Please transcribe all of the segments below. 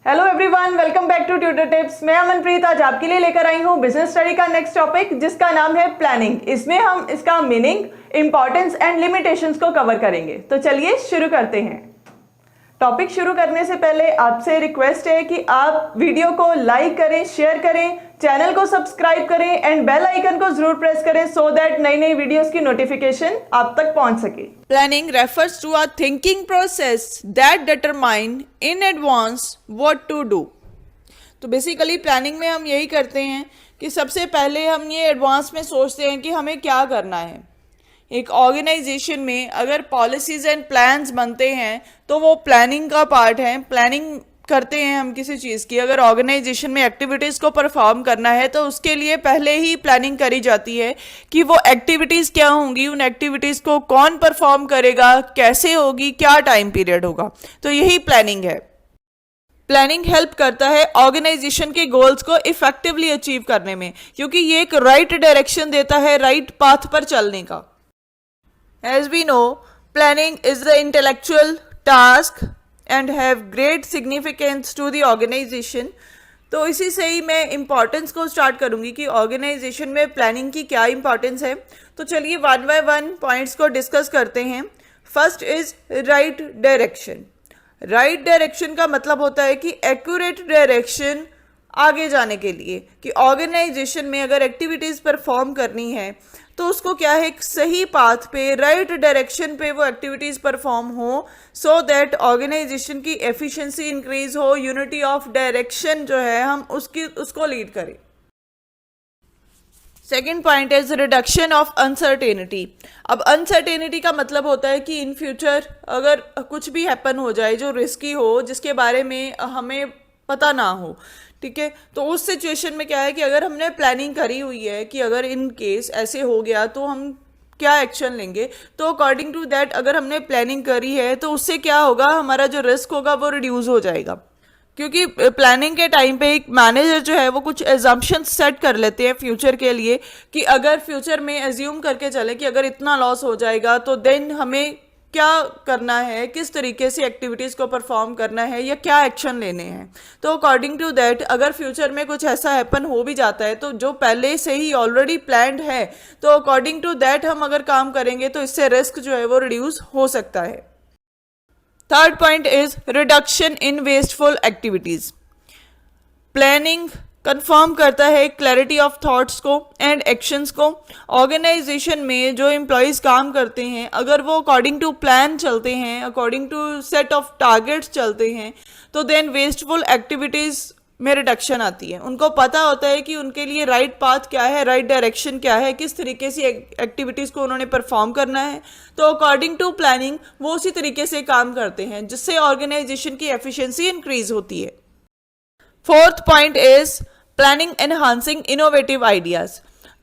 Hello everyone, welcome back to tutor tips. मैं अमनप्रीत आज आपके लिए लेकर आई हूँ बिजनेस स्टडी का नेक्स्ट टॉपिक, जिसका नाम है प्लानिंग। इसमें हम इसका मीनिंग, इंपॉर्टेंस एंड लिमिटेशंस को कवर करेंगे। तो चलिए शुरू करते हैं। टॉपिक शुरू करने से पहले आपसे रिक्वेस्ट है कि आप वीडियो को लाइक करें, शेयर करें, चैनल को सब्सक्राइब करें एंड बेल आइकन को जरूर प्रेस करें सो दैट नई नई वीडियोस की नोटिफिकेशन आप तक पहुंच सके। Planning refers to a thinking process that determine in advance what to do। तो बेसिकली प्लानिंग में हम यही करते हैं कि सबसे पहले हम ये एडवांस में सोचते हैं कि हमें क्या करना है। एक ऑर्गेनाइजेशन में अगर पॉलिसीज एंड प्लान्स बनते हैं तो वो प्लानिंग का पार्ट है। प्लानिंग करते हैं हम किसी चीज़ की। अगर ऑर्गेनाइजेशन में एक्टिविटीज़ को परफॉर्म करना है तो उसके लिए पहले ही प्लानिंग करी जाती है कि वो एक्टिविटीज़ क्या होंगी, उन एक्टिविटीज़ को कौन परफॉर्म करेगा, कैसे होगी, क्या टाइम पीरियड होगा। तो यही प्लानिंग है। प्लानिंग हेल्प करता है ऑर्गेनाइजेशन के गोल्स को इफेक्टिवली अचीव करने में, क्योंकि ये एक राइट डायरेक्शन देता है राइट पाथ पर चलने का। As we know, planning is the intellectual task and have great significance to the organization। तो इसी से ही मैं इम्पॉर्टेंस को स्टार्ट करूंगी कि ऑर्गेनाइजेशन में प्लानिंग की क्या इम्पॉर्टेंस है। तो चलिए वन बाय वन पॉइंट्स को डिस्कस करते हैं। First is right direction. Right direction का मतलब होता है कि एक्यूरेट डायरेक्शन आगे जाने के लिए, कि ऑर्गेनाइजेशन में अगर एक्टिविटीज़ परफॉर्म करनी है तो उसको क्या है, एक सही पाथ पे, राइट डायरेक्शन पे वो एक्टिविटीज़ परफॉर्म हो, सो दैट ऑर्गेनाइजेशन की एफिशिएंसी इंक्रीज हो, यूनिटी ऑफ डायरेक्शन जो है हम उसको लीड करें। Second point is reduction of uncertainty. अब अनसर्टेनिटी का मतलब होता है कि इन फ्यूचर अगर कुछ भी हैपन हो जाए जो रिस्की हो, जिसके बारे में हमें पता ना हो, ठीक है, तो उस सिचुएशन में क्या है कि अगर हमने प्लानिंग करी हुई है कि अगर इन केस ऐसे हो गया तो हम क्या एक्शन लेंगे, तो अकॉर्डिंग टू दैट अगर हमने प्लानिंग करी है तो उससे क्या होगा, हमारा जो रिस्क होगा वो रिड्यूस हो जाएगा। क्योंकि प्लानिंग के टाइम पे एक मैनेजर जो है वो कुछ एजम्पशंस सेट कर लेते हैं फ्यूचर के लिए, कि अगर फ्यूचर में एज्यूम करके चले कि अगर इतना लॉस हो जाएगा तो देन हमें क्या करना है, किस तरीके से एक्टिविटीज़ को परफॉर्म करना है या क्या एक्शन लेने हैं। तो अकॉर्डिंग टू दैट अगर फ्यूचर में कुछ ऐसा हैपन हो भी जाता है तो जो पहले से ही ऑलरेडी प्लान्ड है, तो अकॉर्डिंग टू दैट हम अगर काम करेंगे तो इससे रिस्क जो है वो रिड्यूस हो सकता है। Third point is reduction in wasteful activities. Planning confirm करता है क्लैरिटी ऑफ थॉट्स को एंड एक्शंस को। ऑर्गेनाइजेशन में जो एम्प्लॉयज़ काम करते हैं, अगर वो अकॉर्डिंग टू प्लान चलते हैं, according to set of targets चलते हैं, तो देन वेस्टफुल एक्टिविटीज़ में रिडक्शन आती है। उनको पता होता है कि उनके लिए राइट पाथ क्या है, राइट डायरेक्शन क्या है, किस तरीके से एक्टिविटीज़ को उन्होंने परफॉर्म करना है। तो अकॉर्डिंग टू प्लानिंग वो उसी तरीके से काम करते हैं, जिससे ऑर्गेनाइजेशन की एफिशिएंसी इंक्रीज होती है। Fourth point is planning enhancing innovative ideas.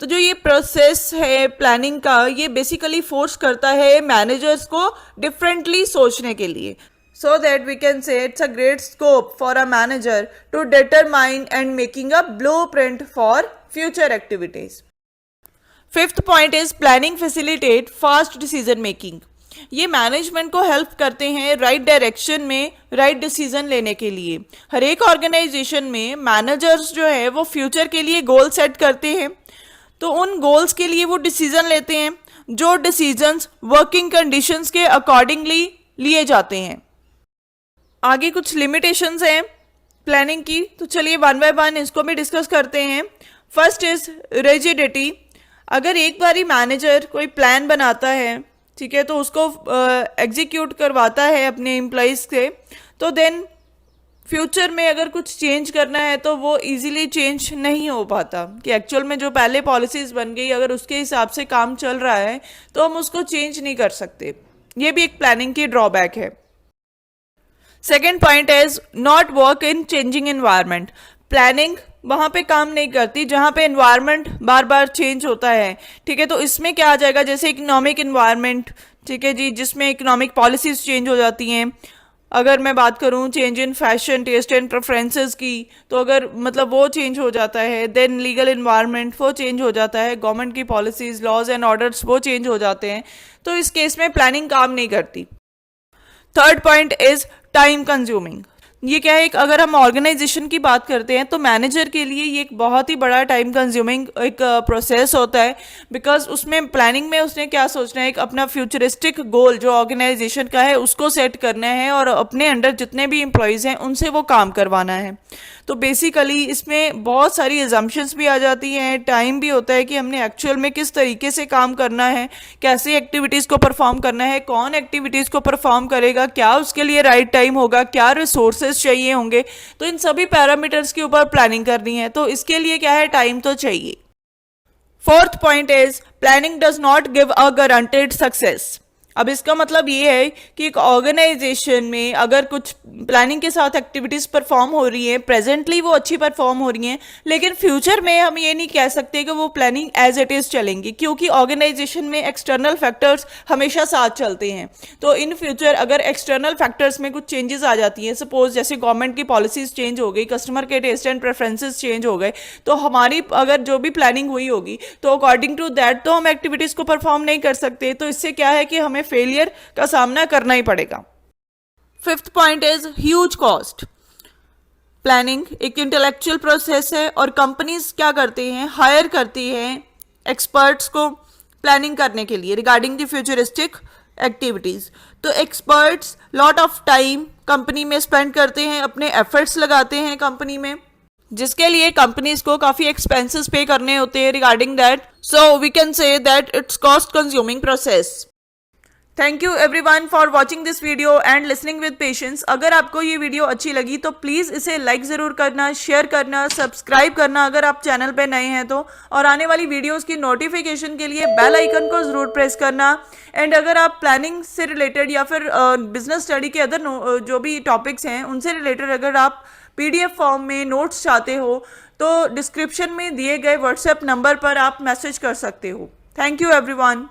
तो जो ये प्रोसेस है प्लानिंग का, ये बेसिकली फोर्स करता है मैनेजर्स को डिफरेंटली सोचने के लिए, so that we can say it's a great scope for a manager to determine and making a blueprint for future activities। Fifth point is planning facilitate fast decision making। ये management को help करते हैं right direction में right decision लेने के लिए। हर एक organisation में मैनेजर्स जो है वो फ्यूचर के लिए गोल सेट करते हैं, तो उन गोल्स के लिए वो डिसीजन लेते हैं, जो डिसीजंस वर्किंग कंडीशंस के अकॉर्डिंगली लिए जाते हैं। आगे कुछ लिमिटेशंस हैं प्लानिंग की, तो चलिए वन बाय वन इसको भी डिस्कस करते हैं। First is rigidity. अगर एक बार ही मैनेजर कोई प्लान बनाता है, ठीक है, तो उसको एग्जीक्यूट करवाता है अपने एम्प्लॉयज़ से, तो देन फ्यूचर में अगर कुछ चेंज करना है तो वो इजीली चेंज नहीं हो पाता, कि एक्चुअल में जो पहले पॉलिसीज़ बन गई अगर उसके हिसाब से काम चल रहा है तो हम उसको चेंज नहीं कर सकते। ये भी एक प्लानिंग की ड्रॉबैक है। Second point is not work in changing environment. Planning वहाँ पे काम नहीं करती जहाँ पे एनवायरनमेंट बार बार चेंज होता है, ठीक है। तो इसमें क्या आ जाएगा, जैसे इकोनॉमिक एनवायरनमेंट, ठीक है जी, जिसमें इकोनॉमिक पॉलिसीज चेंज हो जाती हैं। अगर मैं बात करूँ change in fashion taste and preferences की, तो अगर मतलब वो चेंज हो जाता है, देन लीगल एनवायरनमेंट वो चेंज हो जाता है, गवर्नमेंट की पॉलिसीज, लॉज एंड ऑर्डर्स वो चेंज हो जाते हैं, तो इस केस में प्लानिंग काम नहीं करती। Third point is time consuming. ये क्या है, अगर हम ऑर्गेनाइजेशन की बात करते हैं तो मैनेजर के लिए ये एक बहुत ही बड़ा टाइम कंज्यूमिंग एक प्रोसेस होता है, बिकॉज उसमें प्लानिंग में उसने क्या सोचना है, एक अपना फ्यूचरिस्टिक गोल जो ऑर्गेनाइजेशन का है उसको सेट करना है और अपने अंडर जितने भी एम्प्लॉयज़ हैं उनसे वो काम करवाना है। तो बेसिकली इसमें बहुत सारी एजम्पशंस भी आ जाती हैं, टाइम भी होता है कि हमने एक्चुअल में किस तरीके से काम करना है, कैसे एक्टिविटीज़ को परफॉर्म करना है, कौन एक्टिविटीज़ को परफॉर्म करेगा, क्या उसके लिए राइट टाइम होगा, क्या रिसोर्सेज चाहिए होंगे। तो इन सभी पैरामीटर्स के ऊपर प्लानिंग करनी है, तो इसके लिए क्या है, टाइम तो चाहिए। Fourth point is planning does not give a guaranteed success. अब इसका मतलब ये है कि एक ऑर्गेनाइजेशन में अगर कुछ प्लानिंग के साथ एक्टिविटीज़ परफॉर्म हो रही हैं, प्रेजेंटली वो अच्छी परफॉर्म हो रही हैं, लेकिन फ्यूचर में हम ये नहीं कह सकते कि वो प्लानिंग एज इट इज़ चलेंगी, क्योंकि ऑर्गेनाइजेशन में एक्सटर्नल फैक्टर्स हमेशा साथ चलते हैं। तो इन फ्यूचर अगर एक्सटर्नल फैक्टर्स में कुछ चेंजेस आ जाती हैं, सपोज जैसे गवर्नमेंट की पॉलिसीज़ चेंज हो गई, कस्टमर के टेस्ट एंड प्रेफरेंसेस चेंज हो गए, तो हमारी अगर जो भी प्लानिंग हुई होगी तो अकॉर्डिंग टू दैट तो हम एक्टिविटीज़ को परफॉर्म नहीं कर सकते। तो इससे क्या है कि हमें फेलियर का सामना करना ही पड़ेगा। Fifth point is huge cost. Planning एक इंटेलेक्चुअल प्रोसेस है और कंपनीज क्या करती हैं, हायर करती हैं एक्सपर्ट्स को प्लानिंग करने के लिए रिगार्डिंग द फ्यूचरिस्टिक एक्टिविटीज। तो experts lot of time company में स्पेंड करते हैं, अपने एफर्ट्स लगाते हैं कंपनी में, जिसके लिए कंपनीज को काफी एक्सपेंसेस पे करने होते हैं regarding that. So we can say that it's cost consuming process. Thank you everyone for watching this video and listening with patience. अगर आपको ये वीडियो अच्छी लगी तो प्लीज़ इसे लाइक ज़रूर करना, शेयर करना, सब्सक्राइब करना अगर आप चैनल पे नए हैं तो, और आने वाली वीडियोस की नोटिफिकेशन के लिए बेल आइकन को ज़रूर प्रेस करना। एंड अगर आप प्लानिंग से रिलेटेड या फिर बिजनेस स्टडी के अदर जो भी टॉपिक्स हैं उनसे रिलेटेड अगर आप PDF फॉर्म में नोट्स चाहते हो तो डिस्क्रिप्शन में दिए गए व्हाट्सएप नंबर पर आप मैसेज कर सकते हो। Thank you everyone.